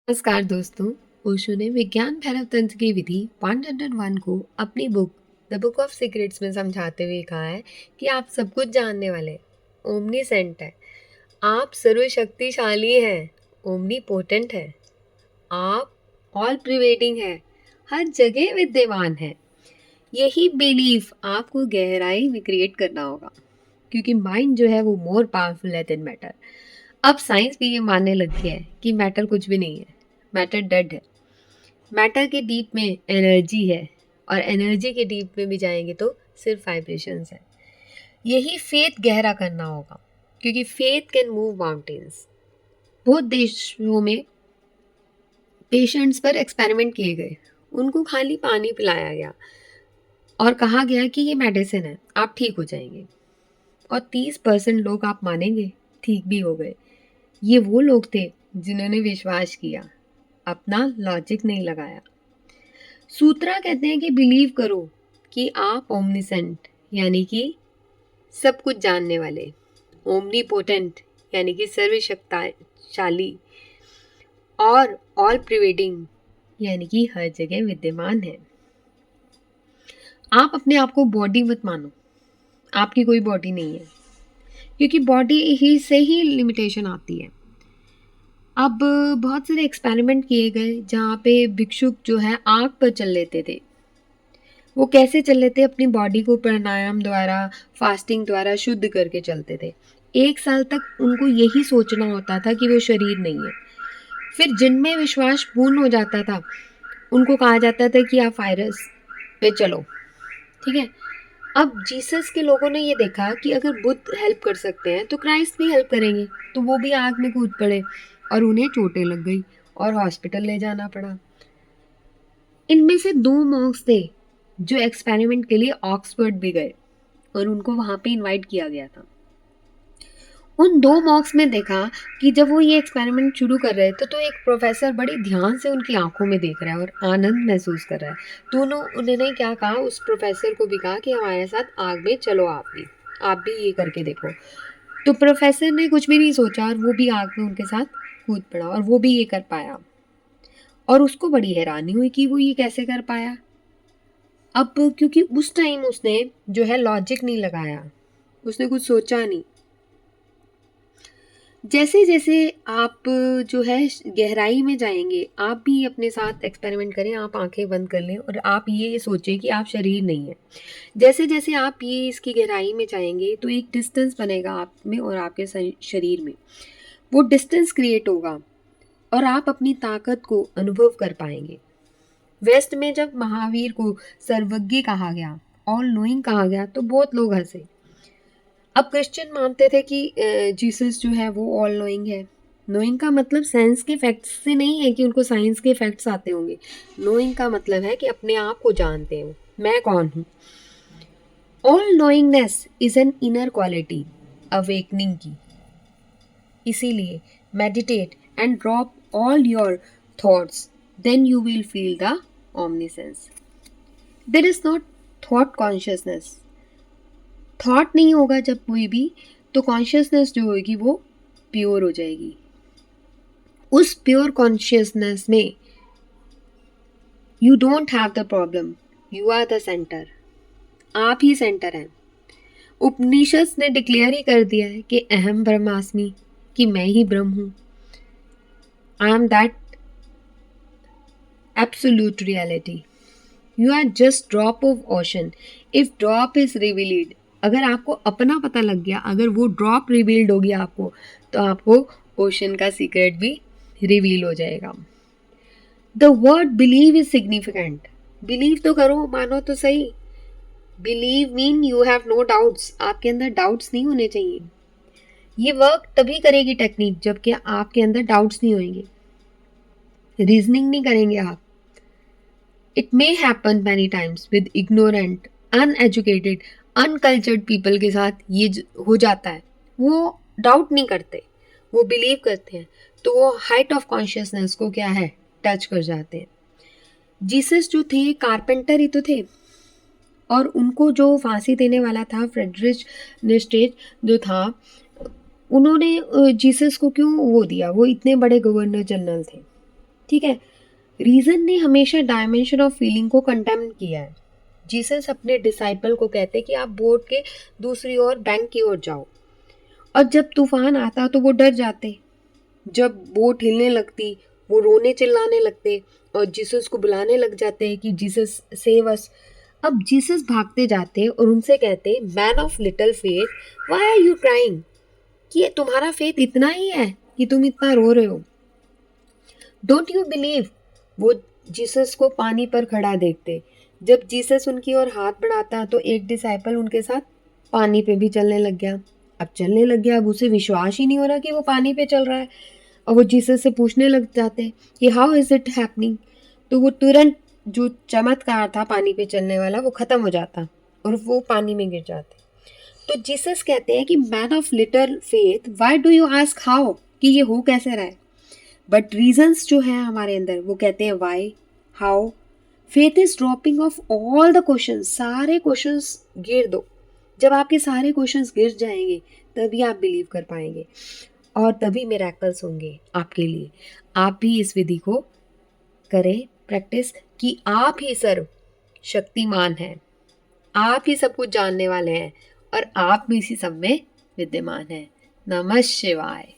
नमस्कार दोस्तों। ओशो ने विज्ञान भैरव तंत्र की विधि 101 को अपनी book the book of secrets में समझाते हुए कहा है कि आप सब कुछ जानने वाले ओमनीसेंट है। आप सर्वशक्तिशाली हैं, ओमनीपोटेंट है। आप ऑल प्रिवेडिंग है, हर जगह विद्यमान है। यही बिलीफ आपको गहराई में क्रिएट करना होगा, क्योंकि माइंड जो है वो मोर पावरफुल है देन मैटर। अब साइंस भी ये मानने लग गया है कि मैटर कुछ भी नहीं है, मैटर डेड है। मैटर के डीप में एनर्जी है, और एनर्जी के डीप में भी जाएंगे तो सिर्फ वाइब्रेशंस है। यही फेथ गहरा करना होगा, क्योंकि फेथ कैन मूव माउंटेन्स। बहुत देशों में पेशेंट्स पर एक्सपेरिमेंट किए गए। उनको खाली पानी पिलाया गया और कहा गया कि ये मेडिसिन है, आप ठीक हो जाएंगे। और 30% लोग, आप मानेंगे, ठीक भी हो गए। ये वो लोग थे जिन्होंने विश्वास किया, अपना लॉजिक नहीं लगाया। सूत्रा कहते हैं कि बिलीव करो कि आप ओमनिसेंट यानी कि सब कुछ जानने वाले, ओमनीपोटेंट यानी कि सर्वशक्तिशाली, और ऑल प्रिवेडिंग यानी कि हर जगह विद्यमान है। आप अपने आप को बॉडी मत मानो, आपकी कोई बॉडी नहीं है, क्योंकि बॉडी ही से ही लिमिटेशन आती है। अब बहुत सारे एक्सपेरिमेंट किए गए जहाँ पे भिक्षुक जो है आग पर चल लेते थे। वो कैसे चल लेते? अपनी बॉडी को प्राणायाम द्वारा, फास्टिंग द्वारा शुद्ध करके चलते थे। 1 साल तक उनको यही सोचना होता था कि वो शरीर नहीं है। फिर जिनमें विश्वास पूर्ण हो जाता था, उनको कहा जाता था कि आप वायरस पे चलो, ठीक है। अब जीसस के लोगों ने ये देखा कि अगर बुद्ध हेल्प कर सकते हैं तो क्राइस्ट भी हेल्प करेंगे, तो वो भी आग में कूद पड़े और उन्हें चोटें लग गई और हॉस्पिटल ले जाना पड़ा। इनमें से 2 मॉन्क्स थे जो एक्सपेरिमेंट के लिए ऑक्सफोर्ड भी गए और उनको वहां पे इनवाइट किया गया था। उन 2 मॉन्क्स में देखा कि जब वो ये एक्सपेरिमेंट शुरू कर रहे थे तो एक प्रोफेसर बड़ी ध्यान से उनकी आंखों में देख रहा है और आनंद महसूस कर रहा है। दोनों उन्होंने क्या कहा, उस प्रोफेसर को भी कहा कि हमारे साथ आग में चलो, आप भी ये करके देखो। तो प्रोफेसर ने कुछ भी नहीं सोचा और वो भी आग में उनके साथ कूद पड़ा और वो भी ये कर पाया। और उसको बड़ी हैरानी हुई कि वो ये कैसे कर पाया। अब क्योंकि उस टाइम उसने जो है लॉजिक नहीं लगाया, उसने कुछ सोचा नहीं। जैसे जैसे आप जो है गहराई में जाएंगे, आप भी अपने साथ एक्सपेरिमेंट करें, आप आंखें बंद कर लें और आप ये सोचें कि आप शरीर नहीं है। जैसे जैसे आप ये इसकी गहराई में जाएंगे तो एक डिस्टेंस बनेगा आप में और आपके शरीर में। वो डिस्टेंस क्रिएट होगा और आप अपनी ताकत को अनुभव कर पाएंगे। वेस्ट में जब महावीर को सर्वज्ञ कहा गया, ऑल नोइंग कहा गया, तो बहुत लोग हंसे। अब क्रिश्चियन मानते थे कि जीसस जो है वो ऑल नोइंग है। नोइंग का मतलब साइंस के फैक्ट्स से नहीं है कि उनको साइंस के फैक्ट्स आते होंगे। नोइंग का मतलब है कि अपने आप को जानते हो, मैं कौन हूँ। All knowingness is an inner quality awakening की। इसीलिए meditate and drop all your thoughts, then you will feel the omniscience. There is not thought consciousness. Thought नहीं होगा जब कोई भी, तो कॉन्शियसनेस जो होगी वो प्योर हो जाएगी। उस प्योर कॉन्शियसनेस में you don't have the problem, you are the centre. आप ही सेंटर हैं। उपनिषद ने डिक्लेयर ही कर दिया है कि अहम ब्रह्मास्मि, कि मैं ही ब्रह्म हूं। I am that absolute reality. You are just drop of ocean. If drop is revealed, अगर आपको अपना पता लग गया, अगर वो ड्रॉप रिवील्ड हो गया आपको, तो आपको ओशन का सीक्रेट भी रिवील हो जाएगा। The word believe is significant. Believe तो करो, मानो तो सही। Believe mean you have no doubts. आपके अंदर डाउट्स नहीं होने चाहिए। ये वर्क तभी करेगी टेक्निक जबकि आपके अंदर डाउट्स नहीं होंगे, रीजनिंग नहीं करेंगे आप। It may happen many times with ignorant, uneducated, uncultured people के साथ ये हो जाता है। वो डाउट नहीं करते, वो बिलीव करते हैं, तो वो हाइट ऑफ कॉन्शियसनेस को क्या है, टच कर जाते हैं। जीसस जो थे कारपेंटर ही तो थे, और उनको जो फांसी देने वाला था फ्रेडरिच नेस्टेज जो था, उन्होंने जीसस को क्यों वो दिया? वो इतने बड़े गवर्नर जनरल थे। ठीक है। रीजन ने हमेशा डायमेंशन ऑफ फीलिंग को कंटेम्न किया है। जीसस अपने डिसाइपल को कहते कि आप बोट के दूसरी ओर बैंक की ओर जाओ, और जब तूफान आता तो वो डर जाते। जब बोट हिलने लगती वो रोने चिल्लाने लगते और जीसस को बुलाने लग जाते कि जीसस सेव अस। अब जीसस भागते जाते और उनसे कहते, man of little faith, why are you crying? कि ये तुम्हारा फेथ इतना ही है कि तुम इतना रो रहे हो? Don't you believe? वो जीसस को पानी पर खड़ा देखते। जब जीसस उनकी ओर हाथ बढ़ाता तो एक डिसाइपल उनके साथ पानी पे भी चलने लग गया। अब चलने लग गया, अब उसे विश्वास ही नहीं हो रहा कि वो पानी पे चल रहा है। और वो जीसस से पूछने लग जाते कि हाउ इज इट हैपनिंग। तो वो तुरंत जो चमत्कार था पानी पे चलने वाला वो खत्म हो जाता और वो पानी में गिर जाते। तो जीसस कहते हैं कि man of little faith, why do you ask how, कि ये हो कैसे रहा है? बट रीजंस जो है हमारे अंदर वो कहते हैं why, how. Faith is dropping of all the questions, सारे क्वेश्चंस गिर दो। जब आपके सारे क्वेश्चंस गिर जाएंगे तभी आप बिलीव कर पाएंगे और तभी मिरेकल्स होंगे आपके लिए। आप भी इस विधि को करें प्रैक्टिस, कि आप ही सर्व शक्तिमान हैं, आप ही सब कुछ जानने वाले हैं और आप भी इसी सब में विद्यमान हैं। नमः शिवाय।